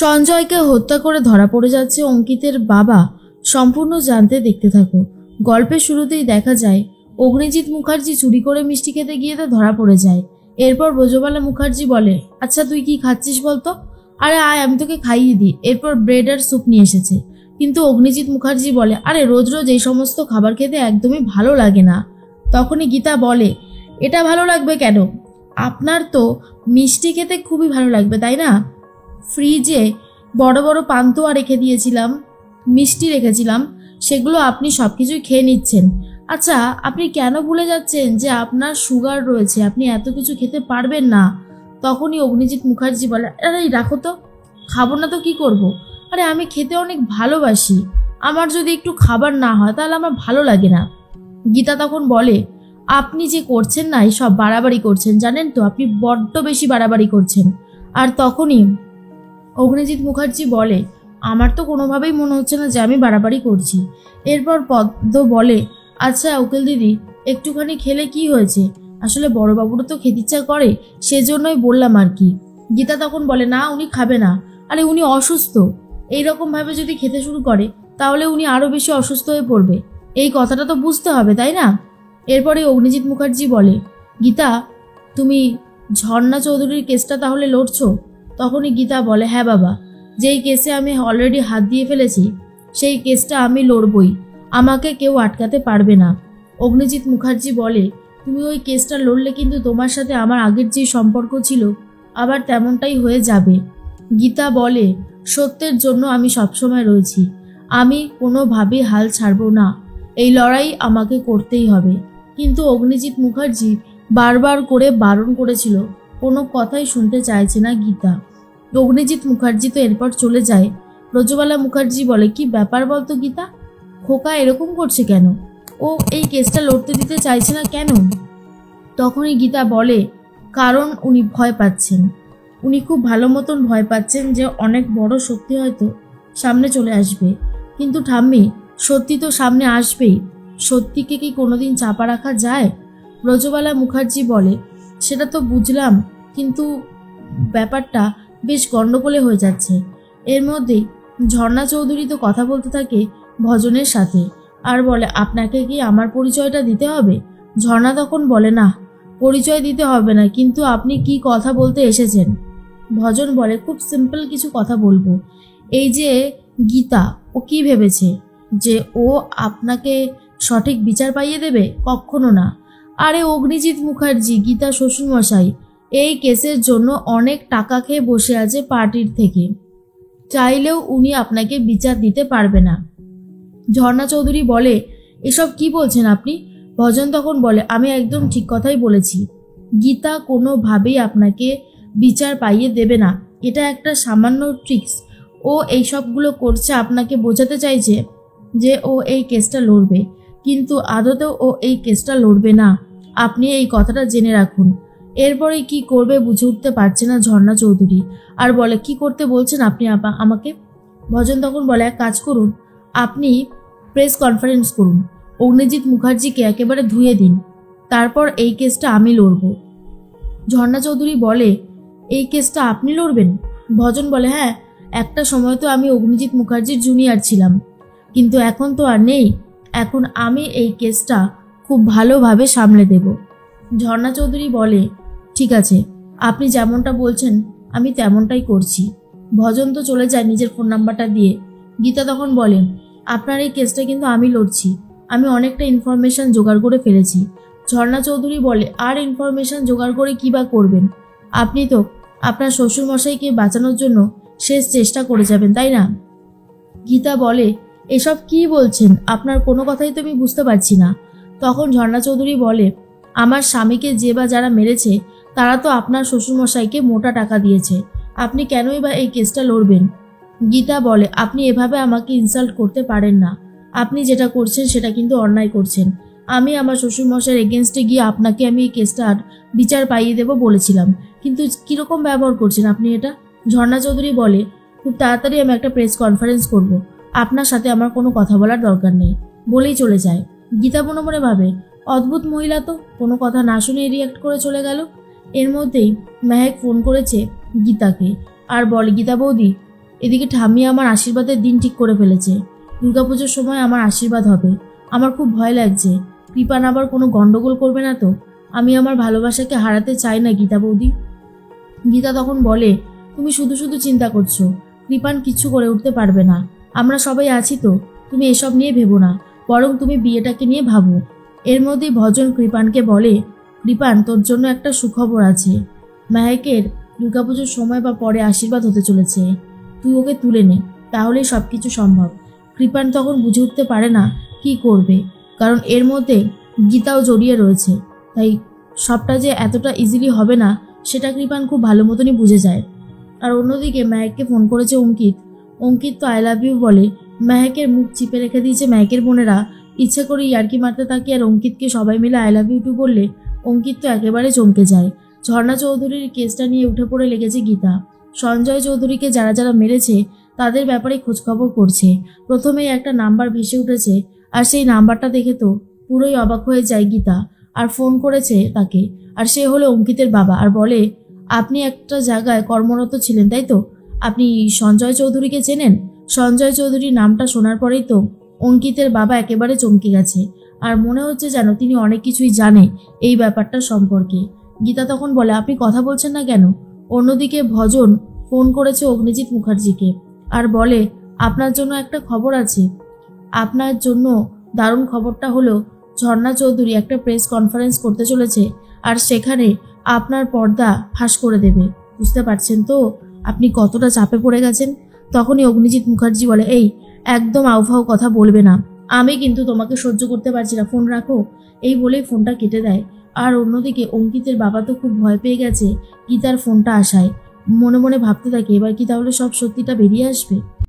সঞ্জয়কে হত্যা করে ধরা পড়ে যাচ্ছে অঙ্কিতের বাবা, সম্পূর্ণ জানতে দেখতে থাকো। গল্পের শুরুতেই দেখা যায় অগ্নিজিৎ মুখার্জি চুরি করে মিষ্টি খেতে গিয়ে তো ধরা পড়ে যায়। এরপর ব্রজবালা মুখার্জি বলে, আচ্ছা তুই কি খাচ্ছিস বলতো? আরে আয় আমি তোকে খাইয়ে দিই। এরপর ব্রেড আর স্যুপ নিয়ে এসেছে। কিন্তু অগ্নিজিৎ মুখার্জি বলে, আরে রোজ রোজ এই সমস্ত খাবার খেতে একদমই ভালো লাগে না। তখনই গীতা বলে, এটা ভালো লাগবে কেন? আপনার তো মিষ্টি খেতে খুবই ভালো লাগবে তাই না? ফ্রিজে বড় বড় পান্তুয়া রেখে দিয়েছিলাম, মিষ্টি রেখেছিলাম, সেগুলো আপনি সব কিছুই খেয়ে নিচ্ছেন। আচ্ছা আপনি কেন ভুলে যাচ্ছেন যে আপনার সুগার রয়েছে, আপনি এত কিছু খেতে পারবেন না? তখনই অগ্নিজিৎ মুখার্জি বলে, আরে রাখো তো, খাবো না তো কি করব? আরে আমি খেতে অনেক ভালোবাসি, আমার যদি একটু খাবার না হয় তাহলে আমার ভালো লাগে না। গীতা তখন বলে, আপনি যে করছেন না এই সব বাড়াবাড়ি করছেন, জানেন তো আপনি বড্ড বেশি বাড়াবাড়ি করছেন। আর তখনই অগ্নিজিৎ মুখার্জি বলে, আমার তো কোনোভাবেই মনে হচ্ছে না যে আমি বাড়াবাড়ি করছি। এরপর পদ্ম বলে, আচ্ছা উকিল দিদি, একটুখানি খেলে কি হয়েছে? আসলে বড়বাবুরও তো খেতে ইচ্ছা করে, সেজন্যই বললাম আর কি। গীতা তখন বলে, না উনি খাবে না, আরে উনি অসুস্থ, এইরকমভাবে যদি খেতে শুরু করে তাহলে উনি আরও বেশি অসুস্থ হয়ে পড়বে, এই কথাটা তো বুঝতে হবে তাই না? এরপরে অগ্নিজিৎ মুখার্জি বলে, গীতা তুমি ঝর্ণা চৌধুরীর কেসটা তাহলে লড়ছো? তখনই গীতা বলে, হ্যাঁ বাবা, যেই কেসে আমি অলরেডি হাত দিয়ে ফেলেছি সেই কেসটা আমি লড়বই, আমাকে কেউ আটকাতে পারবে না। অগ্নিজিৎ মুখার্জি বলে, তুমি ওই কেসটা লড়লে কিন্তু তোমার সাথে আমার আগের যে সম্পর্ক ছিল আবার তেমনটাই হয়ে যাবে। গীতা বলে, সত্যের জন্য আমি সবসময় রয়েছি, আমি কোনোভাবেই হাল ছাড়ব না, এই লড়াই আমাকে করতেই হবে। কিন্তু অগ্নিজিৎ মুখার্জি বারবার করে বারণ করেছিল, কোনো কথাই শুনতে চাইছে না গীতা। অগ্নিজিৎ মুখার্জি তো এরপর চলে যায়। ব্রজবালা মুখার্জি বলে, কি ব্যাপার বলতো গীতা, খোকা এরকম করছে কেন? ও এই কেসটা লড়তে দিতে চাইছে না কেন? তখনই গীতা বলে, কারণ উনি ভয় পাচ্ছেন, উনি খুব ভালো মতন ভয় পাচ্ছেন যে অনেক বড় শক্তি হয়তো সামনে চলে আসবে। কিন্তু ঠাম্মি, সত্যি তো সামনে আসবেই, সত্যিকে কি কোনোদিন চাপা রাখা যায়? ব্রজবালা মুখার্জি বলে, সেটা তো বুঝলাম, কিন্তু ব্যাপারটা বেশ গণ্ডগোলে হয়ে যাচ্ছে। এর মধ্যেই ঝর্ণা চৌধুরী তো কথা বলতে থাকে ভজনের সাথে আর বলে, আপনাকে কি আমার পরিচয়টা দিতে হবে? ঝর্ণা তখন বলে, না পরিচয় দিতে হবে না, কিন্তু আপনি কি কথা বলতে এসেছেন? ভজন বলে, খুব সিম্পল কিছু কথা বলবো। এই যে গীতা, ও কি ভেবেছে যে ও আপনাকে সঠিক বিচার পাইয়ে দেবে? কখনো না। আরে অগ্নিজিৎ মুখার্জি, গীতা শ্বশুরমশাই এই কেসের জন্য অনেক টাকা খেয়ে বসে আছে পার্টির থেকে, চাইলেও উনি আপনাকে বিচার দিতে পারবে না। ঝর্ণা চৌধুরী বলে, এসব কি বলছেন আপনি? ভজন তখন বলে, আমি একদম ঠিক কথাই বলেছি, গীতা কোনোভাবেই আপনাকে বিচার পাইয়ে দেবে না, এটা একটা সামান্য ট্রিক্স। ও এই সবগুলো করছে আপনাকে বোঝাতে চাইছে যে ও এই কেসটা লড়বে, কিন্তু আদতেও ও এই কেসটা লড়বে না, আপনি এই কথাটা জেনে রাখুন। এরপরে কি করবে বুঝে উঠতে পারছে না ঝর্ণা চৌধুরী, আর বলে, কি করতে বলছেন আপনি আমাকে? ভজন তখন বলে, এক কাজ করুন, আপনি প্রেস কনফারেন্স করুন, অগ্নিজিৎ মুখার্জিকে একেবারে ধুয়ে দিন, তারপর এই কেসটা আমি লড়ব। ঝর্ণা চৌধুরী বলে, এই কেসটা আপনি লড়বেন? ভজন বলে, হ্যাঁ, একটা সময় তো আমি অগ্নিজিৎ মুখার্জির জুনিয়র ছিলাম, কিন্তু এখন তো আর নেই, এখন আমি এই কেসটা খুব ভালোভাবে সামলে দেব। ঝর্ণা চৌধুরী বলে, ঠিক আছে, আপনি যেমনটা বলছেন আমি তেমনটাই করছি। ভজন তো চলে যায় নিজের ফোন নাম্বারটা দিয়ে। গীতা তখন বলে, আপনার এই কেসটা কিন্তু আমি লড়ছি, আমি অনেকটা ইনফরমেশন জোগাড় করে ফেলেছি। ঝর্ণা চৌধুরী বলে, আর ইনফরমেশন জোগাড় করে কী বা করবেন? আপনি তো আপনার শ্বশুরমশাইকে বাঁচানোর জন্য শেষ চেষ্টা করে যাবেন তাই না? গীতা বলে, এসব কি বলছেন, আপনার কোনো কথাই তো আমি বুঝতে পারছি না। তখন ঝর্ণা চৌধুরী বলে, আমার স্বামীকে যে বা যারা মেরেছে তারা তো আপনার শ্বশুরমশাইকে মোটা টাকা দিয়েছে, আপনি কেনই বা এই কেসটা লড়বেন? গীতা বলে, আপনি এভাবে আমাকে ইনসাল্ট করতে পারেন না, আপনি যেটা করছেন সেটা কিন্তু অন্যায় করছেন। আমি আমার শ্বশুরমশাইয়ের এগেনস্টে গিয়ে আপনাকে আমি এই কেসটার বিচার পাইয়ে দেবো বলেছিলাম, কিন্তু কীরকম ব্যবহার করছেন আপনি এটা? ঝর্ণা চৌধুরী বলে, খুব তাড়াতাড়ি আমি একটা প্রেস কনফারেন্স করব, আপনার সাথে আমার কোনো কথা বলার দরকার নেই, বলেই চলে যায়। গীতা মনে মনে ভাবে, অদ্ভুত মহিলা তো, কোনো কথা না শুনেই রিয়াক্ট করে চলে গেল। এর মধ্যেই মেহেক ফোন করেছে গীতাকে আর বলে, গীতা বৌদি, এদিকে ঠাম্মি আমার আশীর্বাদের দিন ঠিক করে ফেলেছে। দুর্গাপুজোর সময় আমার আশীর্বাদ হবে। আমার খুব ভয় লাগছে, কৃপান আবার কোনো গন্ডগোল করবে না তো? আমি আমার ভালোবাসাকে হারাতে চাই না গীতা বৌদি। গীতা তখন বলে, তুমি শুধু শুধু চিন্তা করছো, কৃপান কিচ্ছু করে উঠতে পারবে না। আমরা সবাই আছি তো, তুমি এসব নিয়ে ভেবো না, বরং তুমি বিয়েটাকে নিয়ে ভাবো। এর মধ্যেই ভজন কৃপানকে বলে, কৃপান, তোর জন্য একটা সুখবর আছে। মেহেকের দুর্গাপুজোর সময় বা পরে আশীর্বাদ হতে চলেছে। তুই ওকে তুলে নে, তাহলেই সব কিছু সম্ভব। কৃপান তখন বুঝে উঠতে পারে না কি করবে, কারণ এর মধ্যে গীতাও জড়িয়ে রয়েছে। তাই সবটা যে এতটা ইজিলি হবে না সেটা কৃপান খুব ভালো মতনই বুঝে যায়। আর অন্যদিকে মেহেককে ফোন করেছে অঙ্কিত। অঙ্কিত তো আই লাভ ইউ বলে মেহেকের মুখ চিপে রেখে দিয়েছে। মেহেকের বোনেরা ইচ্ছে করে ইয়ার্কি মারতে থাকে, আর অঙ্কিতকে সবাই মিলে আই লাভ ইউ টু বললে অঙ্কিত তো একেবারে চমকে যায়। ঝর্ণা চৌধুরীর কেসটা নিয়ে উঠে পড়ে লেগেছে গীতা। সঞ্জয় চৌধুরীকে যারা যারা মেরেছে তাদের ব্যাপারে খোঁজখবর করছে। প্রথমেই একটা নাম্বার ভেসে উঠেছে, আর সেই নাম্বারটা দেখে তো পুরোই অবাক হয়ে যায় গীতা। আর ফোন করেছে তাকে, আর সে হলো অঙ্কিতের বাবা, আর বলে, আপনি একটা জায়গায় কর্মরত ছিলেন তাই তো? আপনি সঞ্জয় চৌধুরীকে চেনেন? সঞ্জয় চৌধুরী নামটা শোনার পরেই তো অঙ্কিতের বাবা একেবারে চমকে গেছে, আর মনে হচ্ছে যেন তিনি অনেক কিছুই জানে এই ব্যাপারটা সম্পর্কে। গীতা তখন বলে, আপনি কথা বলছেন না কেন? অন্যদিকে ভজন ফোন করেছে অগ্নিজিৎ মুখার্জিকে, আর বলে, আপনার জন্য একটা খবর আছে। আপনার জন্য দারুণ খবরটা হলো, ঝর্ণা চৌধুরী একটা প্রেস কনফারেন্স করতে চলেছে, আর সেখানে আপনার পর্দা ফাঁস করে দেবে। বুঝতে পারছেন তো আপনি কতটা চাপে পড়ে গেছেন? তখনই অগ্নিজিৎ মুখার্জি বলে, এই একদম আউফাউ কথা বলবে না, আমি কিন্তু তোমাকে সহ্য করতে পারছি না, ফোন রাখো। এই বলেই ফোনটা কেটে দেয়। আর অন্যদিকে অঙ্কিতের বাবা তো খুব ভয় পেয়ে গেছে গীতার ফোনটা আসায়। মনে মনে ভাবতে থাকে, এবার কি তাহলে সব সত্যিটা বেরিয়ে আসবে?